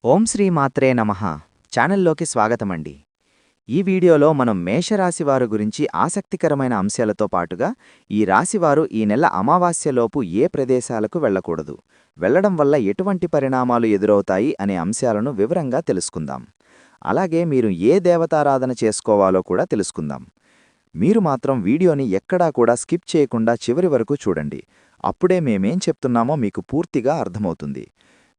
ఓం శ్రీ మాత్రే నమః ఛానల్లోకి స్వాగతమండి. ఈ వీడియోలో మనం మేషరాశివారు గురించి ఆసక్తికరమైన అంశాలతో పాటుగా ఈ రాశివారు ఈ నెల అమావాస్యలోపు ఏ ప్రదేశాలకు వెళ్ళకూడదు, వెళ్ళడం వల్ల ఎటువంటి పరిణామాలు ఎదురవుతాయి అనే అంశాలను వివరంగా తెలుసుకుందాం. అలాగే మీరు ఏ దేవతారాధన చేసుకోవాలో కూడా తెలుసుకుందాం. మీరు మాత్రం వీడియోని ఎక్కడా కూడా స్కిప్ చేయకుండా చివరి వరకు చూడండి. అప్పుడే మేమేం చెప్తున్నామో మీకు పూర్తిగా అర్థమవుతుంది.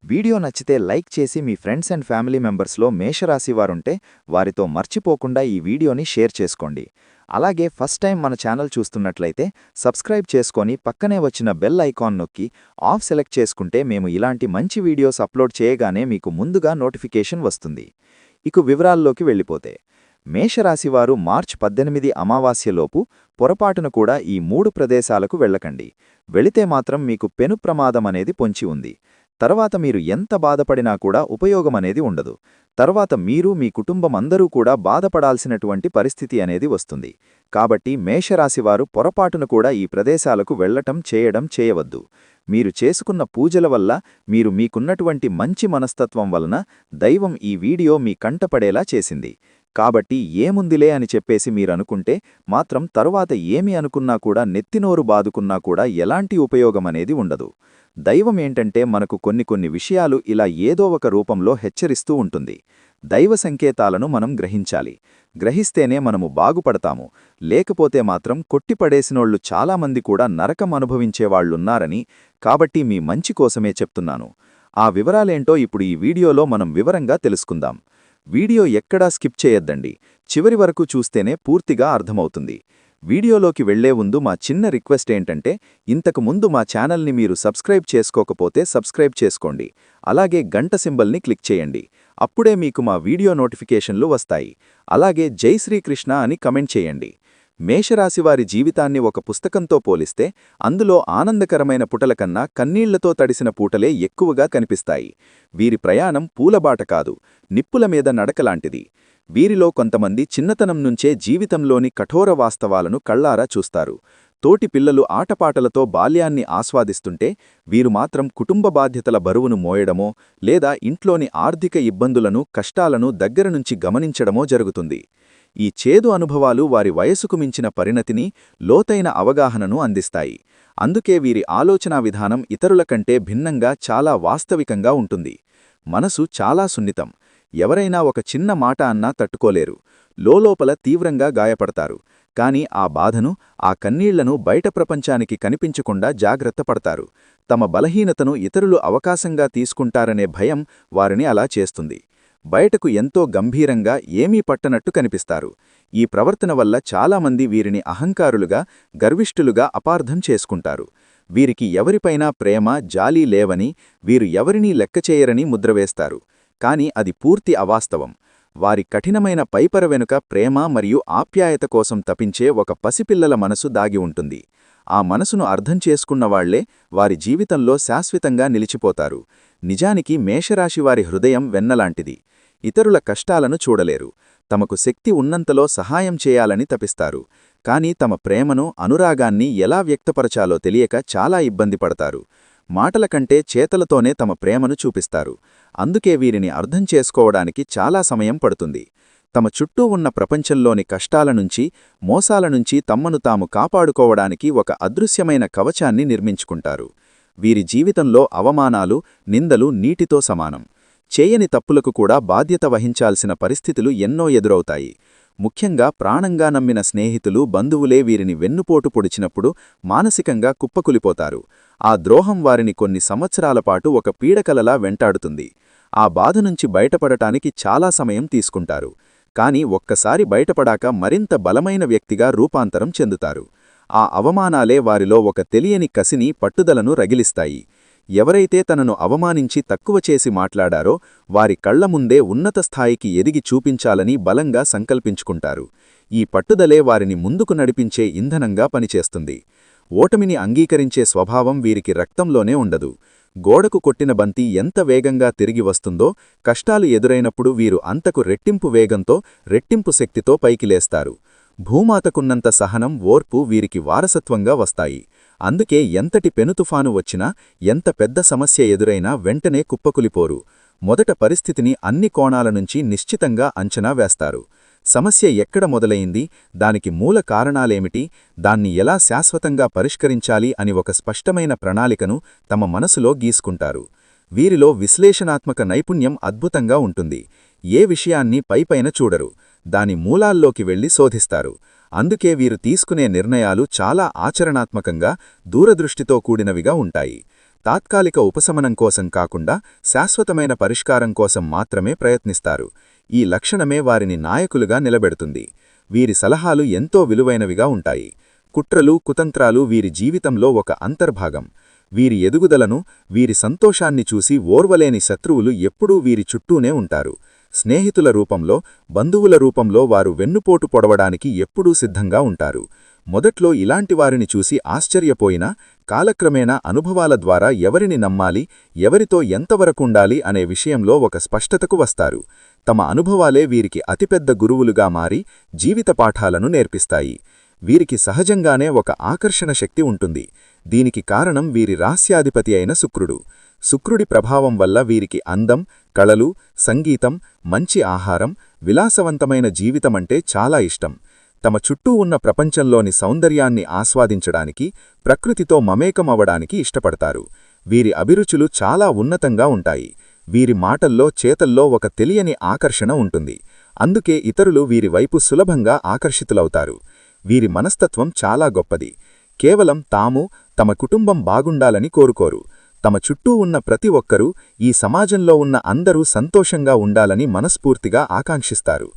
వీడియో నచ్చితే లైక్ చేసి మీ ఫ్రెండ్స్ అండ్ ఫ్యామిలీ మెంబర్స్లో మేషరాశి వారుంటే వారితో మర్చిపోకుండా ఈ వీడియోని షేర్ చేసుకోండి. అలాగే ఫస్ట్ టైం మన ఛానల్ చూస్తున్నట్లయితే సబ్స్క్రైబ్ చేసుకొని పక్కనే వచ్చిన బెల్ ఐకాన్ నొక్కి ఆఫ్ సెలెక్ట్ చేసుకుంటే మేము ఇలాంటి మంచి వీడియోస్ అప్లోడ్ చేయగానే మీకు ముందుగా నోటిఫికేషన్ వస్తుంది. ఇక వివరాల్లోకి వెళ్ళిపోతే మేషరాశివారు మార్చి 18 అమావాస్యలోపు పొరపాటున కూడా ఈ 3 ప్రదేశాలకు వెళ్ళకండి. వెళితే మాత్రం మీకు పెను ప్రమాదమనేది పొంచి ఉంది. తర్వాత మీరు ఎంత బాధపడినా కూడా ఉపయోగమనేది ఉండదు. తర్వాత మీరు మీ కుటుంబం అందరూ కూడా బాధపడాల్సినటువంటి పరిస్థితి అనేది వస్తుంది. కాబట్టి మేషరాశివారు పొరపాటున కూడా ఈ ప్రదేశాలకు చేయవద్దు. మీరు చేసుకున్న పూజల వల్ల, మీరు మీకున్నటువంటి మంచి మనస్తత్వం వలన దైవం ఈ వీడియో మీ కంటపడేలా చేసింది. కాబట్టి ఏముందిలే అని చెప్పేసి మీరనుకుంటే మాత్రం తరువాత ఏమి అనుకున్నా కూడా నెత్తినోరు బాదుకున్నా కూడా ఎలాంటి ఉపయోగమనేది ఉండదు. దైవం ఏంటంటే మనకు కొన్ని విషయాలు ఇలా ఏదో ఒక రూపంలో హెచ్చరిస్తూ ఉంటుంది. దైవ సంకేతాలను మనం గ్రహించాలి. గ్రహిస్తేనే మనము బాగుపడతాము. లేకపోతే మాత్రం కొట్టిపడేసినోళ్లు చాలామంది కూడా నరకం అనుభవించేవాళ్లున్నారని, కాబట్టి మీ మంచి కోసమే చెప్తున్నాను. ఆ వివరాలేంటో ఇప్పుడు ఈ వీడియోలో మనం వివరంగా తెలుసుకుందాం. వీడియో ఎక్కడా స్కిప్ చేయొద్దండి. చివరి వరకు చూస్తేనే పూర్తిగా అర్థమవుతుంది. వీడియోలోకి వెళ్లే ముందు మా చిన్న రిక్వెస్ట్ ఏంటంటే, ఇంతకు ముందు మా ఛానల్ని మీరు సబ్స్క్రైబ్ చేసుకోకపోతే సబ్స్క్రైబ్ చేసుకోండి. అలాగే గంట సింబల్ని క్లిక్ చేయండి. అప్పుడే మీకు మా వీడియో నోటిఫికేషన్లు వస్తాయి. అలాగే జై శ్రీకృష్ణ అని కమెంట్ చేయండి. మేషరాశివారి జీవితాన్ని ఒక పుస్తకంతో పోలిస్తే అందులో ఆనందకరమైన పుటల కన్నా కన్నీళ్లతో తడిసిన పూటలే ఎక్కువగా కనిపిస్తాయి. వీరి ప్రయాణం పూలబాట కాదు, నిప్పుల మీద నడకలాంటిది. వీరిలో కొంతమంది చిన్నతనం నుంచే జీవితంలోని కఠోర వాస్తవాలను కళ్లారా చూస్తారు. తోటి పిల్లలు ఆటపాటలతో బాల్యాన్ని ఆస్వాదిస్తుంటే వీరు మాత్రం కుటుంబ బాధ్యతల బరువును మోయడమో లేదా ఇంట్లోని ఆర్థిక ఇబ్బందులను, కష్టాలను దగ్గరనుంచి గమనించడమో జరుగుతుంది. ఈ చేదు అనుభవాలు వారి వయసుకు మించిన పరిణతిని, లోతైన అవగాహనను అందిస్తాయి. అందుకే వీరి ఆలోచనా విధానం ఇతరుల కంటే భిన్నంగా చాలా వాస్తవికంగా ఉంటుంది. మనసు చాలా సున్నితం. ఎవరైనా ఒక చిన్న మాట అన్నా తట్టుకోలేరు. లోలోపల తీవ్రంగా గాయపడతారు. కాని ఆ బాధను, ఆ కన్నీళ్లను బయట ప్రపంచానికి కనిపించకుండా జాగ్రత్త పడతారు. తమ బలహీనతను ఇతరులు అవకాశంగా తీసుకుంటారనే భయం వారిని అలా చేస్తుంది. బయటకు ఎంతో గంభీరంగా, ఏమీ పట్టనట్టు కనిపిస్తారు. ఈ ప్రవర్తన వల్ల చాలామంది వీరిని అహంకారులుగా, గర్విష్ఠులుగా అపార్థం చేసుకుంటారు. వీరికి ఎవరిపైనా ప్రేమ, జాలి లేవని, వీరు ఎవరినీ లెక్కచేయరని ముద్రవేస్తారు. కాని అది పూర్తి అవాస్తవం. వారి కఠినమైన పైపర వెనుక ప్రేమ మరియు ఆప్యాయత కోసం తపించే ఒక పసిపిల్లల మనసు దాగి ఉంటుంది. ఆ మనసును అర్థం చేసుకున్నవాళ్లే వారి జీవితంలో శాశ్వతంగా నిలిచిపోతారు. నిజానికి మేషరాశివారి హృదయం వెన్నలాంటిది. ఇతరుల కష్టాలను చూడలేరు. తమకు శక్తి ఉన్నంతలో సహాయం చేయాలని తపిస్తారు. కాని తమ ప్రేమను, అనురాగాన్ని ఎలా వ్యక్తపరచాలో తెలియక చాలా ఇబ్బంది పడతారు. మాటల కంటే చేతలతోనే తమ ప్రేమను చూపిస్తారు. అందుకే వీరిని అర్థం చేసుకోవడానికి చాలా సమయం పడుతుంది. తమ చుట్టూ ఉన్న ప్రపంచంలోని కష్టాల నుంచి, మోసాల నుంచి తమ్మను తాము కాపాడుకోవడానికి ఒక అదృశ్యమైన కవచాన్ని నిర్మించుకుంటారు. వీరి జీవితంలో అవమానాలు, నిందలు నీటితో సమానం. చేయని తప్పులకు కూడా బాధ్యత వహించాల్సిన పరిస్థితులు ఎన్నో ఎదురవుతాయి. ముఖ్యంగా ప్రాణంగా నమ్మిన స్నేహితులు, బంధువులే వీరిని వెన్నుపోటు పొడిచినప్పుడు మానసికంగా కుప్పకులిపోతారు. ఆ ద్రోహం వారిని కొన్ని సంవత్సరాల పాటు ఒక పీడకలలా వెంటాడుతుంది. ఆ బాధ నుంచి బయటపడటానికి చాలా సమయం తీసుకుంటారు. కాని ఒక్కసారి బయటపడాక మరింత బలమైన వ్యక్తిగా రూపాంతరం చెందుతారు. ఆ అవమానాలే వారిలో ఒక తెలియని కసిని, పట్టుదలను రగిలిస్తాయి. ఎవరైతే తనను అవమానించి తక్కువ చేసి మాట్లాడారో వారి కళ్ల ముందే ఉన్నత స్థాయికి ఎదిగి చూపించాలని బలంగా సంకల్పించుకుంటారు. ఈ పట్టుదలే వారిని ముందుకు నడిపించే ఇంధనంగా పనిచేస్తుంది. ఓటమిని అంగీకరించే స్వభావం వీరికి రక్తంలోనే ఉండదు. గోడకు కొట్టిన బంతి ఎంత వేగంగా తిరిగి వస్తుందో, కష్టాలు ఎదురైనప్పుడు వీరు అంతకు రెట్టింపు వేగంతో, రెట్టింపు శక్తితో పైకి లేస్తారు. భూమాతకున్నంత సహనం, ఓర్పు వీరికి వారసత్వంగా వస్తాయి. అందుకే ఎంతటి పెనుతుఫాను వచ్చినా, ఎంత పెద్ద సమస్య ఎదురైనా వెంటనే కుప్పకులిపోరు. మొదట పరిస్థితిని అన్ని కోణాల నుంచి నిశ్చితంగా అంచనా వేస్తారు. సమస్య ఎక్కడ మొదలైంది, దానికి మూల కారణాలేమిటి, దాన్ని ఎలా శాశ్వతంగా పరిష్కరించాలి అని ఒక స్పష్టమైన ప్రణాళికను తమ మనసులో గీసుకుంటారు. వీరిలో విశ్లేషణాత్మక నైపుణ్యం అద్భుతంగా ఉంటుంది. ఏ విషయాన్ని పైపైన చూడరు, దాని మూలాల్లోకి వెళ్లి శోధిస్తారు. అందుకే వీరు తీసుకునే నిర్ణయాలు చాలా ఆచరణాత్మకంగా, దూరదృష్టితో కూడినవిగా ఉంటాయి. తాత్కాలిక ఉపశమనం కోసం కాకుండా శాశ్వతమైన పరిష్కారం కోసం మాత్రమే ప్రయత్నిస్తారు. ఈ లక్షణమే వారిని నాయకులుగా నిలబెడుతుంది. వీరి సలహాలు ఎంతో విలువైనవిగా ఉంటాయి. కుట్రలు, కుతంత్రాలు వీరి జీవితంలో ఒక అంతర్భాగం. వీరి ఎదుగుదలను, వీరి సంతోషాన్ని చూసి ఓర్వలేని శత్రువులు ఎప్పుడూ వీరి చుట్టూనే ఉంటారు. స్నేహితుల రూపంలో, బంధువుల రూపంలో వారు వెన్నుపోటు పొడవడానికి ఎప్పుడూ సిద్ధంగా ఉంటారు. మొదట్లో ఇలాంటి వారిని చూసి ఆశ్చర్యపోయినా, కాలక్రమేణా అనుభవాల ద్వారా ఎవరిని నమ్మాలి, ఎవరితో ఎంతవరకుండాలి అనే విషయంలో ఒక స్పష్టతకు వస్తారు. తమ అనుభవాలే వీరికి అతిపెద్ద గురువులుగా మారి జీవిత పాఠాలను నేర్పిస్తాయి. వీరికి సహజంగానే ఒక ఆకర్షణ శక్తి ఉంటుంది. దీనికి కారణం వీరి రహస్యాధిపతి అయిన శుక్రుడు. శుక్రుడి ప్రభావం వల్ల వీరికి అందం, కళలు, సంగీతం, మంచి ఆహారం, విలాసవంతమైన జీవితమంటే చాలా ఇష్టం. తమ చుట్టూ ఉన్న ప్రపంచంలోని సౌందర్యాన్ని ఆస్వాదించడానికి, ప్రకృతితో మమేకం అవ్వడానికి ఇష్టపడతారు. వీరి అభిరుచులు చాలా ఉన్నతంగా ఉంటాయి. వీరి మాటల్లో, చేతల్లో ఒక తెలియని ఆకర్షణ ఉంటుంది. అందుకే ఇతరులు వీరి వైపు సులభంగా ఆకర్షితులవుతారు. వీరి మనస్తత్వం చాలా గొప్పది. కేవలం తాము, తమ కుటుంబం బాగుండాలని కోరుకోరు. తమ చుట్టూ ఉన్న ప్రతి ఒక్కరూ, ఈ సమాజంలో ఉన్న అందరూ సంతోషంగా ఉండాలని మనస్ఫూర్తిగా ఆకాంక్షిస్తారు.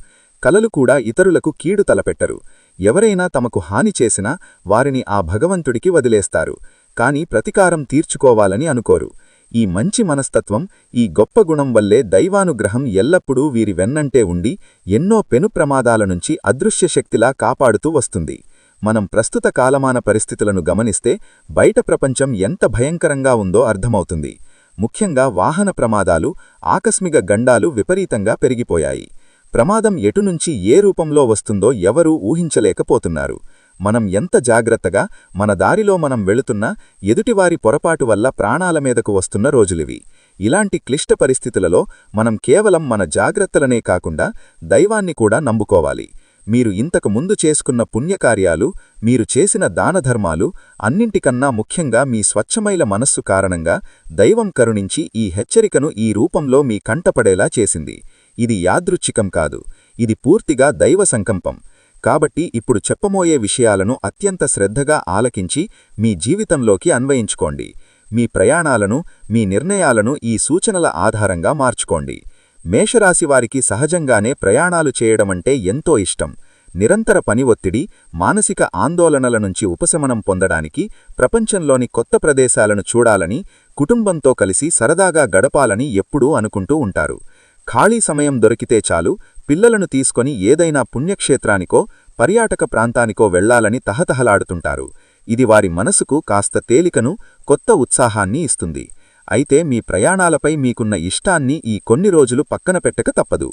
కలలు కూడా ఇతరులకు కీడు తలపెట్టరు. ఎవరైనా తమకు హాని చేసినా వారిని ఆ భగవంతుడికి వదిలేస్తారు. కాని ప్రతీకారం తీర్చుకోవాలని అనుకోరు. ఈ మంచి మనస్తత్వం, ఈ గొప్ప గుణం వల్లే దైవానుగ్రహం ఎల్లప్పుడూ వీరి వెన్నంటే ఉండి ఎన్నో పెను ప్రమాదాల నుంచి అదృశ్యశక్తిలా కాపాడుతూ వస్తుంది. మనం ప్రస్తుత కాలమాన పరిస్థితులను గమనిస్తే బయట ప్రపంచం ఎంత భయంకరంగా ఉందో అర్థమవుతుంది. ముఖ్యంగా వాహన ప్రమాదాలు, ఆకస్మిక గండాలు విపరీతంగా పెరిగిపోయాయి. ప్రమాదం ఎటునుంచి ఏ రూపంలో వస్తుందో ఎవరూ ఊహించలేకపోతున్నారు. మనం ఎంత జాగ్రత్తగా, మన దారిలో మనం వెళుతున్నా ఎదుటివారి పొరపాటు వల్ల ప్రాణాల మీదకు వస్తున్న రోజులివి. ఇలాంటి క్లిష్ట పరిస్థితులలో మనం కేవలం మన జాగ్రత్తలనే కాకుండా దైవాన్ని కూడా నమ్ముకోవాలి. మీరు ఇంతకు ముందు చేసుకున్న పుణ్యకార్యాలు, మీరు చేసిన దానధర్మాలు, అన్నింటికన్నా ముఖ్యంగా మీ స్వచ్ఛమైన మనస్సు కారణంగా దైవం కరుణించి ఈ హెచ్చరికను ఈ రూపంలో మీ కంటపడేలా చేసింది. ఇది యాదృచ్ఛికం కాదు, ఇది పూర్తిగా దైవ సంకల్పం. కాబట్టి ఇప్పుడు చెప్పబోయే విషయాలను అత్యంత శ్రద్ధగా ఆలకించి మీ జీవితంలోకి అన్వయించుకోండి. మీ ప్రయాణాలను, మీ నిర్ణయాలను ఈ సూచనల ఆధారంగా మార్చుకోండి. మేషరాశివారికి సహజంగానే ప్రయాణాలు చేయడమంటే ఎంతో ఇష్టం. నిరంతర పని ఒత్తిడి, మానసిక ఆందోళనల నుంచి ఉపశమనం పొందడానికి ప్రపంచంలోని కొత్త ప్రదేశాలను చూడాలని, కుటుంబంతో కలిసి సరదాగా గడపాలని ఎప్పుడూ అనుకుంటూ ఉంటారు. ఖాళీ సమయం దొరికితే చాలు పిల్లలను తీసుకొని ఏదైనా పుణ్యక్షేత్రానికో, పర్యాటక ప్రాంతానికో వెళ్లాలని తహతహలాడుతుంటారు. ఇది వారి మనసుకు కాస్త తేలికను, కొత్త ఉత్సాహాన్ని ఇస్తుంది. అయితే మీ ప్రయాణాలపై మీకున్న ఇష్టాన్ని ఈ కొన్ని రోజులు పక్కన పెట్టక తప్పదు.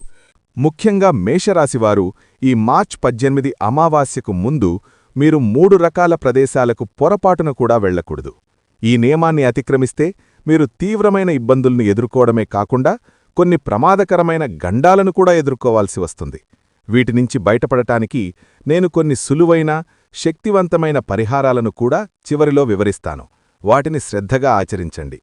ముఖ్యంగా మేషరాశివారు ఈ మార్చ్ 18 అమావాస్యకు ముందు మీరు 3 రకాల ప్రదేశాలకు పొరపాటున కూడా వెళ్లకూడదు. ఈ నియమాన్ని అతిక్రమిస్తే మీరు తీవ్రమైన ఇబ్బందుల్ని ఎదుర్కోవడమే కాకుండా కొన్ని ప్రమాదకరమైన గండాలను కూడా ఎదుర్కోవాల్సి వస్తుంది. వీటినుంచి బయటపడటానికి నేను కొన్ని సులువైన, శక్తివంతమైన పరిహారాలను కూడా చివరిలో వివరిస్తాను. వాటిని శ్రద్ధగా ఆచరించండి.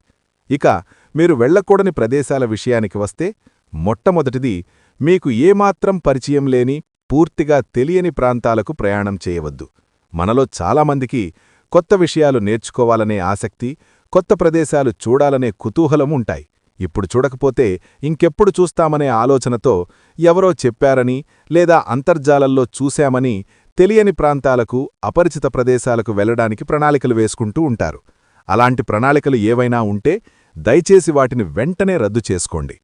ఇక మీరు వెళ్లకూడని ప్రదేశాల విషయానికి వస్తే, మొట్టమొదటిది మీకు ఏమాత్రం పరిచయం లేని, పూర్తిగా తెలియని ప్రాంతాలకు ప్రయాణం చేయవద్దు. మనలో చాలామందికి కొత్త విషయాలు నేర్చుకోవాలనే ఆసక్తి, కొత్త ప్రదేశాలు చూడాలనే కుతూహలం ఉంటాయి. ఇప్పుడు చూడకపోతే ఇంకెప్పుడు చూస్తామనే ఆలోచనతో ఎవరో చెప్పారని లేదా అంతర్జాలంలో చూశామని తెలియని ప్రాంతాలకు, అపరిచిత ప్రదేశాలకు వెళ్లడానికి ప్రణాళికలు వేసుకుంటూ ఉంటారు. అలాంటి ప్రణాళికలు ఏవైనా ఉంటే దయచేసి వాటిని వెంటనే రద్దు చేసుకోండి.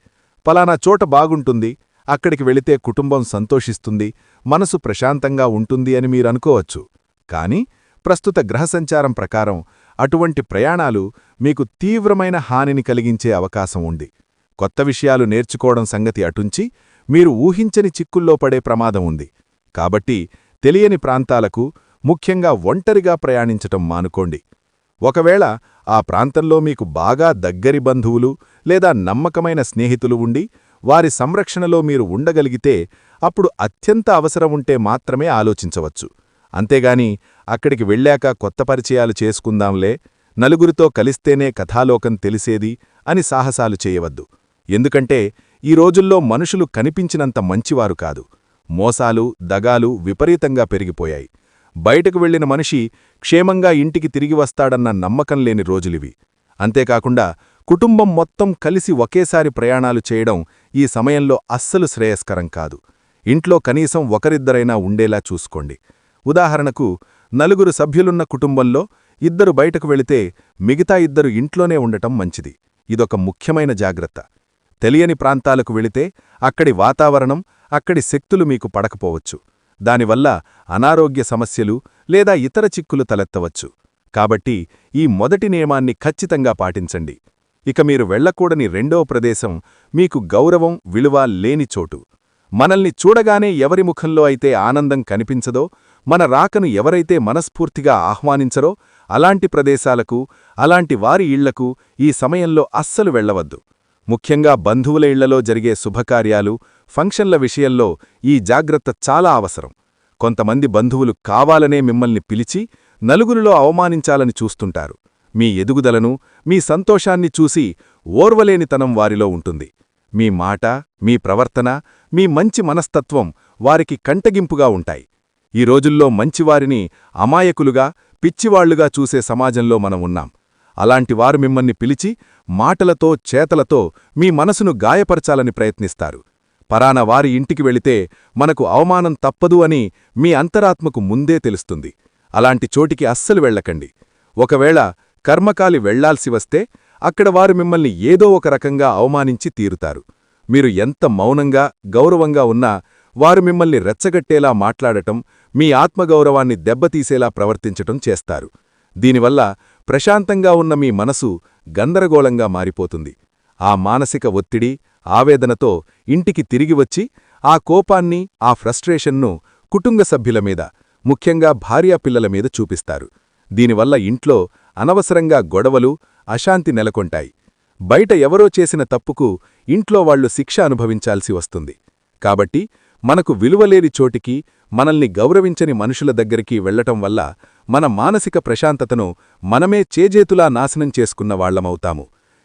పలానా చోట బాగుంటుంది, అక్కడికి వెళితే కుటుంబం సంతోషిస్తుంది, మనసు ప్రశాంతంగా ఉంటుంది అని మీరనుకోవచ్చు. కానీ ప్రస్తుత గ్రహసంచారం ప్రకారం అటువంటి ప్రయాణాలు మీకు తీవ్రమైన హానిని కలిగించే అవకాశం ఉంది. కొత్త విషయాలు నేర్చుకోవడం సంగతి అటుంచి మీరు ఊహించని చిక్కుల్లో పడే ప్రమాదం ఉంది. కాబట్టి తెలియని ప్రాంతాలకు, ముఖ్యంగా ఒంటరిగా ప్రయాణించటం మానుకోండి. ఒకవేళ ఆ ప్రాంతంలో మీకు బాగా దగ్గరి బంధువులు లేదా నమ్మకమైన స్నేహితులు ఉండి వారి సంరక్షణలో మీరు ఉండగలిగితే అప్పుడు అత్యంత అవసరం ఉంటే మాత్రమే ఆలోచించవచ్చు. అంతేగాని అక్కడికి వెళ్ళాక కొత్త పరిచయాలు చేసుకుందాంలే, నలుగురితో కలిస్తేనే కథాలోకం తెలిసేది అని సాహసాలు చేయవద్దు. ఎందుకంటే ఈ రోజుల్లో మనుషులు కనిపించినంత మంచివారు కాదు. మోసాలు, దగాలు విపరీతంగా పెరిగిపోయాయి. బయటకు వెళ్లిన మనిషి క్షేమంగా ఇంటికి తిరిగి వస్తాడన్న నమ్మకం లేని రోజులివి. అంతేకాకుండా కుటుంబం మొత్తం కలిసి ఒకేసారి ప్రయాణాలు చేయడం ఈ సమయంలో అస్సలు శ్రేయస్కరం కాదు. ఇంట్లో కనీసం ఒకరిద్దరైనా ఉండేలా చూసుకోండి. ఉదాహరణకు, నలుగురు సభ్యులున్న కుటుంబంలో 2 బయటకు వెళితే మిగతా 2 ఇంట్లోనే ఉండటం మంచిది. ఇదొక ముఖ్యమైన జాగ్రత్త. తెలియని ప్రాంతాలకు వెళితే అక్కడి వాతావరణం, అక్కడి శక్తులు మీకు పడకపోవచ్చు. దానివల్ల అనారోగ్య సమస్యలు లేదా ఇతర చిక్కులు తలెత్తవచ్చు. కాబట్టి ఈ మొదటి నియమాన్ని ఖచ్చితంగా పాటించండి. ఇక మీరు వెళ్లకూడని రెండో ప్రదేశం మీకు గౌరవం, విలువ లేని చోటు. మనల్ని చూడగానే ఎవరి ముఖంలో అయితే ఆనందం కనిపించదో, మన రాకను ఎవరైతే మనస్ఫూర్తిగా ఆహ్వానించరో అలాంటి ప్రదేశాలకు, అలాంటి వారి ఇళ్లకు ఈ సమయంలో అస్సలు వెళ్లవద్దు. ముఖ్యంగా బంధువుల ఇళ్లలో జరిగే శుభకార్యాలు, ఫంక్షన్ల విషయంలో ఈ జాగ్రత్త చాలా అవసరం. కొంతమంది బంధువులు కావాలనే మిమ్మల్ని పిలిచి నలుగురిలో అవమానించాలని చూస్తుంటారు. మీ ఎదుగుదలను, మీ సంతోషాన్ని చూసి ఓర్వలేనితనం వారిలో ఉంటుంది. మీ మాట, మీ ప్రవర్తన, మీ మంచి మనస్తత్వం వారికి కంటగింపుగా ఉంటాయి. ఈ రోజుల్లో మంచివారిని అమాయకులుగా, పిచ్చివాళ్లుగా చూసే సమాజంలో మనం ఉన్నాం. అలాంటివారు మిమ్మల్ని పిలిచి మాటలతో, చేతలతో మీ మనసును గాయపరచాలని ప్రయత్నిస్తారు. పరాన వారి ఇంటికి వెళితే మనకు అవమానం తప్పదు అని మీ అంతరాత్మకు ముందే తెలుస్తుంది. అలాంటి చోటికి అస్సలు వెళ్ళకండి. ఒకవేళ కర్మకాలి వెళ్లాల్సి వస్తే అక్కడ వారు మిమ్మల్ని ఏదో ఒక రకంగా అవమానించి తీరుతారు. మీరు ఎంత మౌనంగా, గౌరవంగా ఉన్నా వారు మిమ్మల్ని రెచ్చగట్టేలా మాట్లాడటం, మీ ఆత్మగౌరవాన్ని దెబ్బతీసేలా ప్రవర్తించటం చేస్తారు. దీనివల్ల ప్రశాంతంగా ఉన్న మీ మనసు గందరగోళంగా మారిపోతుంది. ఆ మానసిక ఒత్తిడి, ఆవేదనతో ఇంటికి తిరిగివచ్చి ఆ కోపాన్ని, ఆ ఫ్రస్ట్రేషన్ను కుటుంబ సభ్యుల మీద, ముఖ్యంగా భార్యాపిల్లల మీద చూపిస్తారు. దీనివల్ల ఇంట్లో అనవసరంగా గొడవలు, అశాంతి నెలకొంటాయి. బయట ఎవరో చేసిన తప్పుకు ఇంట్లో వాళ్లు శిక్ష అనుభవించాల్సి వస్తుంది. కాబట్టి మనకు విలువలేని చోటికి, మనల్ని గౌరవించని మనుషుల దగ్గరికి వెళ్లటం వల్ల మన మానసిక ప్రశాంతతను మనమే చేజేతులా నాశనం చేసుకున్న వాళ్లమవుతాము.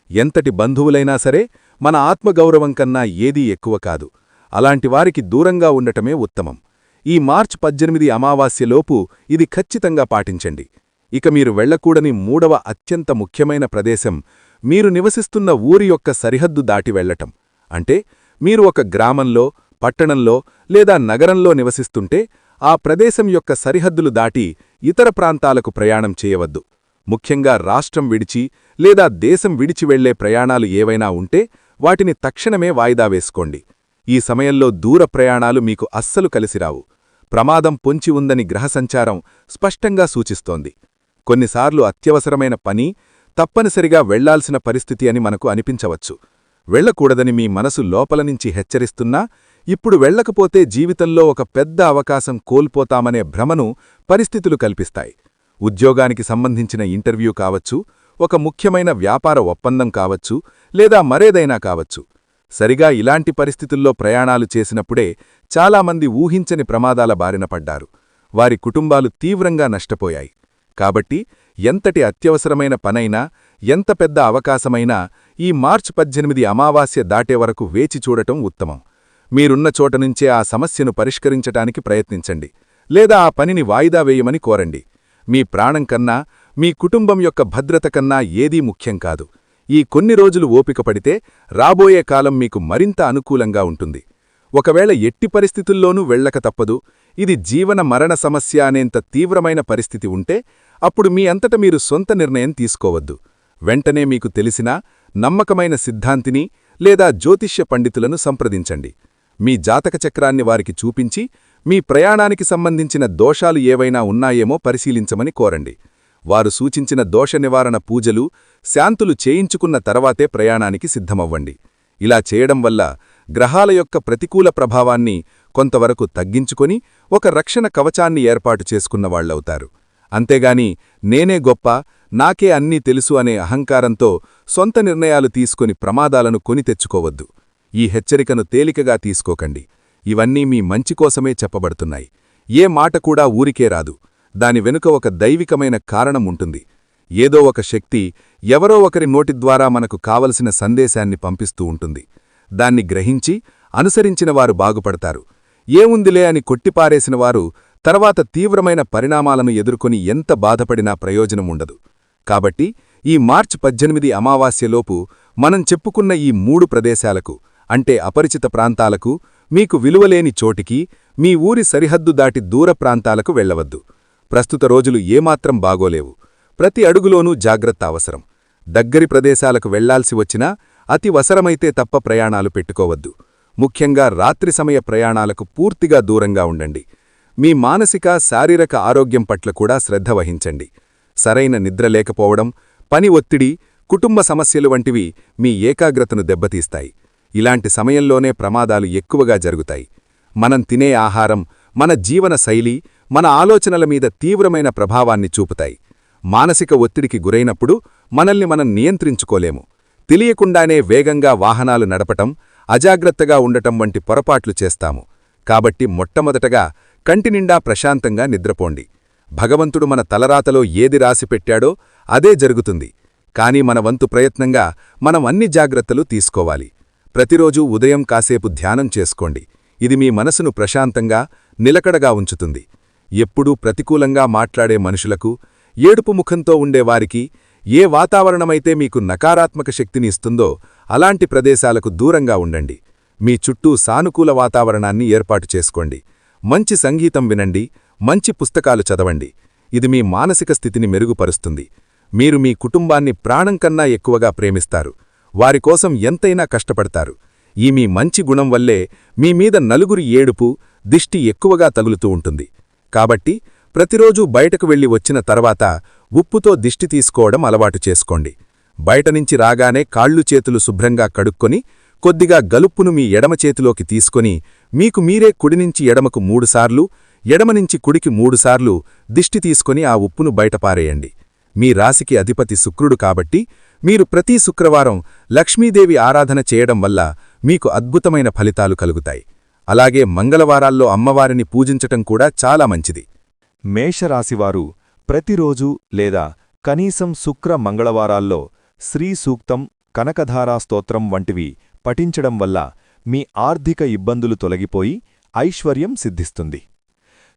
ఎంతటి బంధువులైనా సరే మన ఆత్మగౌరవం కన్నా ఏదీ ఎక్కువ కాదు. అలాంటివారికి దూరంగా ఉండటమే ఉత్తమం. ఈ మార్చి 18 అమావాస్యలోపు ఇది ఖచ్చితంగా పాటించండి. ఇక మీరు వెళ్లకూడని 3వ అత్యంత ముఖ్యమైన ప్రదేశం మీరు నివసిస్తున్న ఊరి యొక్క సరిహద్దు దాటి వెళ్లటం. అంటే మీరు ఒక గ్రామంలో, పట్టణంలో లేదా నగరంలో నివసిస్తుంటే ఆ ప్రదేశం యొక్క సరిహద్దులు దాటి ఇతర ప్రాంతాలకు ప్రయాణం చేయవద్దు. ముఖ్యంగా రాష్ట్రం విడిచి లేదా దేశం విడిచి వెళ్లే ప్రయాణాలు ఏవైనా ఉంటే వాటిని తక్షణమే వాయిదా వేసుకోండి. ఈ సమయంలో దూర ప్రయాణాలు మీకు అస్సలు కలిసిరావు. ప్రమాదం పొంచి ఉందని గ్రహసంచారం స్పష్టంగా సూచిస్తోంది. కొన్నిసార్లు అత్యవసరమైన పని, తప్పనిసరిగా వెళ్లాల్సిన పరిస్థితి అని మనకు అనిపించవచ్చు. వెళ్లకూడదని మీ మనసు లోపలనుంచి హెచ్చరిస్తున్నా, ఇప్పుడు వెళ్లకపోతే జీవితంలో ఒక పెద్ద అవకాశం కోల్పోతామనే భ్రమను పరిస్థితులు కల్పిస్తాయి. ఉద్యోగానికి సంబంధించిన ఇంటర్వ్యూ కావచ్చు, ఒక ముఖ్యమైన వ్యాపార ఒప్పందం కావచ్చు, లేదా మరేదైనా కావచ్చు. సరిగా ఇలాంటి పరిస్థితుల్లో ప్రయాణాలు చేసినప్పుడే చాలామంది ఊహించని ప్రమాదాల బారిన పడ్డారు. వారి కుటుంబాలు తీవ్రంగా నష్టపోయాయి. కాబట్టి ఎంతటి అత్యవసరమైన పనైనా, ఎంత పెద్ద అవకాశమైనా ఈ మార్చి 18 అమావాస్య దాటే వరకు వేచి చూడటం ఉత్తమం. మీరున్న చోటనుంచే ఆ సమస్యను పరిష్కరించటానికి ప్రయత్నించండి, లేదా ఆ పనిని వాయిదా వేయమని కోరండి. మీ ప్రాణం కన్నా, మీ కుటుంబం యొక్క భద్రత కన్నా ఏదీ ముఖ్యం కాదు. ఈ కొన్ని రోజులు ఓపిక పడితే రాబోయే కాలం మీకు మరింత అనుకూలంగా ఉంటుంది. ఒకవేళ ఎట్టి పరిస్థితుల్లోనూ వెళ్లక తప్పదు, ఇది జీవన మరణ సమస్య అనేంత తీవ్రమైన పరిస్థితి ఉంటే అప్పుడు మీ అంతట మీరు సొంత నిర్ణయం తీసుకోవద్దు. వెంటనే మీకు తెలిసిన నమ్మకమైన సిద్ధాంతిని లేదా జ్యోతిష్య పండితులను సంప్రదించండి. మీ జాతక చక్రాన్ని వారికి చూపించి మీ ప్రయాణానికి సంబంధించిన దోషాలు ఏవైనా ఉన్నాయేమో పరిశీలించమని కోరండి. వారు సూచించిన దోష నివారణ పూజలు, శాంతులు చేయించుకున్న తర్వాతే ప్రయాణానికి సిద్ధమవ్వండి. ఇలా చేయడం వల్ల గ్రహాల యొక్క ప్రతికూల ప్రభావాన్ని కొంతవరకు తగ్గించుకొని ఒక రక్షణ కవచాన్ని ఏర్పాటు చేసుకున్నవాళ్లవుతారు. అంతేగాని నేనే గొప్ప, నాకే అన్నీ తెలుసు అనే అహంకారంతో సొంత నిర్ణయాలు తీసుకొని ప్రమాదాలను కొని తెచ్చుకోవద్దు. ఈ హెచ్చరికను తేలికగా తీసుకోకండి. ఇవన్నీ మీ మంచికోసమే చెప్పబడుతున్నాయి. ఏ మాట కూడా ఊరికే రాదు. దాని వెనుక ఒక దైవికమైన కారణం ఉంటుంది. ఏదో ఒక శక్తి ఎవరో ఒకరి నోటి ద్వారా మనకు కావలసిన సందేశాన్ని పంపిస్తూ ఉంటుంది. దాన్ని గ్రహించి అనుసరించినవారు బాగుపడతారు. ఏముందిలే అని కొట్టిపారేసినవారు తర్వాత తీవ్రమైన పరిణామాలను ఎదుర్కొని ఎంత బాధపడినా ప్రయోజనం ఉండదు. కాబట్టి ఈ మార్చి 18 అమావాస్యలోపు మనం చెప్పుకున్న ఈ 3 ప్రదేశాలకు, అంటే అపరిచిత ప్రాంతాలకు, మీకు విలువలేని చోటికి, మీ ఊరి సరిహద్దు దాటి దూర ప్రాంతాలకు వెళ్లవద్దు. ప్రస్తుత రోజులు ఏమాత్రం బాగోలేవు. ప్రతి అడుగులోనూ జాగ్రత్త అవసరం. దగ్గరి ప్రదేశాలకు వెళ్లాల్సి వచ్చినా అతి అవసరమైతే తప్ప ప్రయాణాలు పెట్టుకోవద్దు. ముఖ్యంగా రాత్రి సమయ ప్రయాణాలకు పూర్తిగా దూరంగా ఉండండి. మీ మానసిక, శారీరక ఆరోగ్యం పట్ల కూడా శ్రద్ధ వహించండి. సరైన నిద్ర లేకపోవడం, పని ఒత్తిడి, కుటుంబ సమస్యలు వంటివి మీ ఏకాగ్రతను దెబ్బతీస్తాయి. ఇలాంటి సమయంలోనే ప్రమాదాలు ఎక్కువగా జరుగుతాయి. మనం తినే ఆహారం, మన జీవన శైలి, మన ఆలోచనల మీద తీవ్రమైన ప్రభావాన్ని చూపుతాయి. మానసిక ఒత్తిడికి గురైనప్పుడు మనల్ని మనం నియంత్రించుకోలేము. తెలియకుండానే వేగంగా వాహనాలు నడపటం, అజాగ్రత్తగా ఉండటం వంటి పొరపాట్లు చేస్తాము. కాబట్టి మొట్టమొదటగా కంటినిండా ప్రశాంతంగా నిద్రపోండి. భగవంతుడు మన తలరాతలో ఏది రాసిపెట్టాడో అదే జరుగుతుంది. కాని మన వంతు ప్రయత్నంగా మనం అన్ని జాగ్రత్తలు తీసుకోవాలి. ప్రతిరోజూ ఉదయం కాసేపు ధ్యానం చేసుకోండి. ఇది మీ మనసును ప్రశాంతంగా, నిలకడగా ఉంచుతుంది. ఎప్పుడూ ప్రతికూలంగా మాట్లాడే మనుషులకు, ఏడుపు ముఖంతో ఉండేవారికి, ఏ వాతావరణమైతే మీకు నకారాత్మక శక్తిని ఇస్తుందో అలాంటి ప్రదేశాలకు దూరంగా ఉండండి. మీ చుట్టూ సానుకూల వాతావరణాన్ని ఏర్పాటు చేసుకోండి. మంచి సంగీతం వినండి, మంచి పుస్తకాలు చదవండి. ఇది మీ మానసిక స్థితిని మెరుగుపరుస్తుంది. మీరు మీ కుటుంబాన్ని ప్రాణం కన్నా ఎక్కువగా ప్రేమిస్తారు. వారికోసం ఎంతైనా కష్టపడతారు. ఈ మీ మంచి గుణం వల్లే మీమీద నలుగురి ఏడుపు, దిష్టి ఎక్కువగా తగులుతూ ఉంటుంది. కాబట్టి ప్రతిరోజూ బయటకు వెళ్లి వచ్చిన తర్వాత ఉప్పుతో దిష్టి తీసుకోవడం అలవాటు చేసుకోండి. బయటనుంచి రాగానే కాళ్ళు చేతులు శుభ్రంగా కడుక్కొని కొద్దిగా గలుప్పును మీ ఎడమ చేతిలోకి తీసుకొని మీకు మీరే కుడినుంచి ఎడమకు 3 సార్లు, ఎడమనుంచి కుడికి 3 సార్లు దిష్టి తీసుకొని ఆ ఉప్పును బయటపారేయండి. మీ రాశికి అధిపతి శుక్రుడు కాబట్టి మీరు ప్రతి శుక్రవారం లక్ష్మీదేవి ఆరాధన చేయడం వల్ల మీకు అద్భుతమైన ఫలితాలు కలుగుతాయి. అలాగే మంగళవారాల్లో అమ్మవారిని పూజించటం కూడా చాలా మంచిది. మేషరాశివారు ప్రతిరోజు లేదా కనీసం శుక్ర మంగళవారాల్లో శ్రీ సూక్తం, కనకధారా స్తోత్రం వంటివి పఠించడం వల్ల మీ ఆర్థిక ఇబ్బందులు తొలగిపోయి ఐశ్వర్యం సిద్ధిస్తుంది.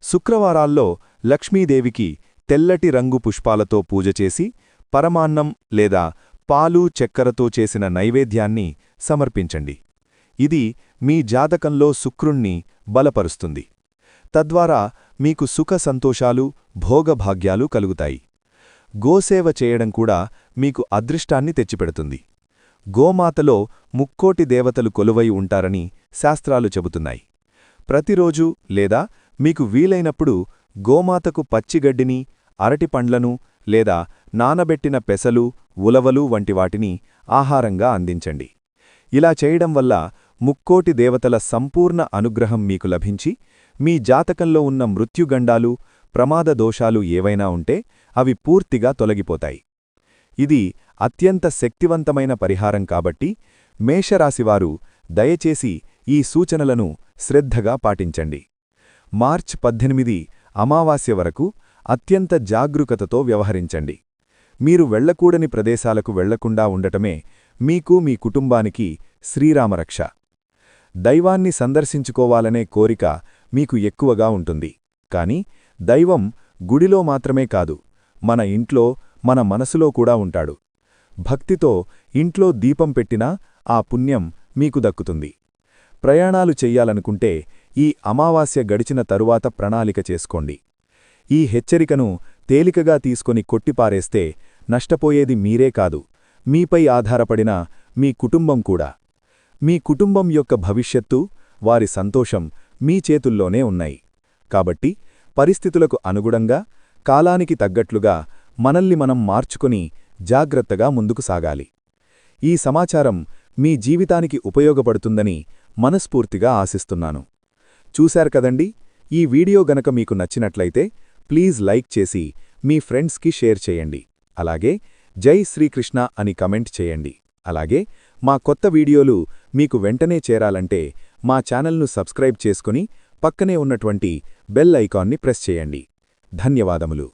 శుక్రవారాల్లో లక్ష్మీదేవికి తెల్లటి రంగు పుష్పాలతో పూజచేసి పరమాన్నం లేదా పాలు, చక్కెరతో చేసిన నైవేద్యాన్ని సమర్పించండి. ఇది మీ జాతకంలో శుక్రుణ్ణి బలపరుస్తుంది. తద్వారా మీకు సుఖ సంతోషాలు, భోగభాగ్యాలు కలుగుతాయి. గోసేవ చేయడం కూడా మీకు అదృష్టాన్ని తెచ్చిపెడుతుంది. గోమాతలో ముక్కోటి దేవతలు కొలువై ఉంటారని శాస్త్రాలు చెబుతున్నాయి. ప్రతిరోజు లేదా మీకు వీలైనప్పుడు గోమాతకు పచ్చిగడ్డిని, అరటిపండ్లను లేదా నానబెట్టిన పెసలు, ఉలవలు వంటివాటిని ఆహారంగా అందించండి. ఇలా చేయడం వల్ల ముక్కోటి దేవతల సంపూర్ణ అనుగ్రహం మీకు లభించి మీ జాతకంలో ఉన్న మృత్యుగండాలు, ప్రమాద దోషాలు ఏవైనా ఉంటే అవి పూర్తిగా తొలగిపోతాయి. ఇది అత్యంత శక్తివంతమైన పరిహారం కాబట్టి మేషరాశివారు దయచేసి ఈ సూచనలను శ్రద్ధగా పాటించండి. మార్చి 18 అమావాస్య వరకు అత్యంత జాగరూకతతో వ్యవహరించండి. మీరు వెళ్లకూడని ప్రదేశాలకు వెళ్లకుండా ఉండటమే మీకు, మీ కుటుంబానికి శ్రీరామరక్ష. దైవాన్ని సందర్శించుకోవాలనే కోరిక మీకు ఎక్కువగా ఉంటుంది. కాని దైవం గుడిలో మాత్రమే కాదు, మన ఇంట్లో, మన మనసులో కూడా ఉంటాడు. భక్తితో ఇంట్లో దీపం పెట్టినా ఆ పుణ్యం మీకు దక్కుతుంది. ప్రయాణాలు చెయ్యాలనుకుంటే ఈ అమావాస్య గడిచిన తరువాత ప్రణాళిక చేసుకోండి. ఈ హెచ్చరికను తేలికగా తీసుకొని కొట్టిపారేస్తే నష్టపోయేది మీరే కాదు, మీపై ఆధారపడిన మీ కుటుంబం కూడా. మీ కుటుంబం యొక్క భవిష్యత్తు, వారి సంతోషం మీ చేతుల్లోనే ఉన్నాయి. కాబట్టి పరిస్థితులకు అనుగుణంగా, కాలానికి తగ్గట్లుగా మనల్ని మనం మార్చుకొని జాగ్రత్తగా ముందుకు సాగాలి. ఈ సమాచారం మీ జీవితానికి ఉపయోగపడుతుందని మనస్ఫూర్తిగా ఆశిస్తున్నాను. చూశారు కదండి, ఈ వీడియో గనక మీకు నచ్చినట్లయితే ప్లీజ్ లైక్ చేసి మీ ఫ్రెండ్స్కి షేర్ చేయండి. అలాగే జై శ్రీకృష్ణ అని కమెంట్ చేయండి. అలాగే మా కొత్త వీడియోలు మీకు వెంటనే చేరాలంటే మా ఛానల్ను సబ్స్క్రైబ్ చేసుకుని పక్కనే ఉన్నటువంటి బెల్ ఐకాన్ని ప్రెస్ చేయండి. ధన్యవాదములు.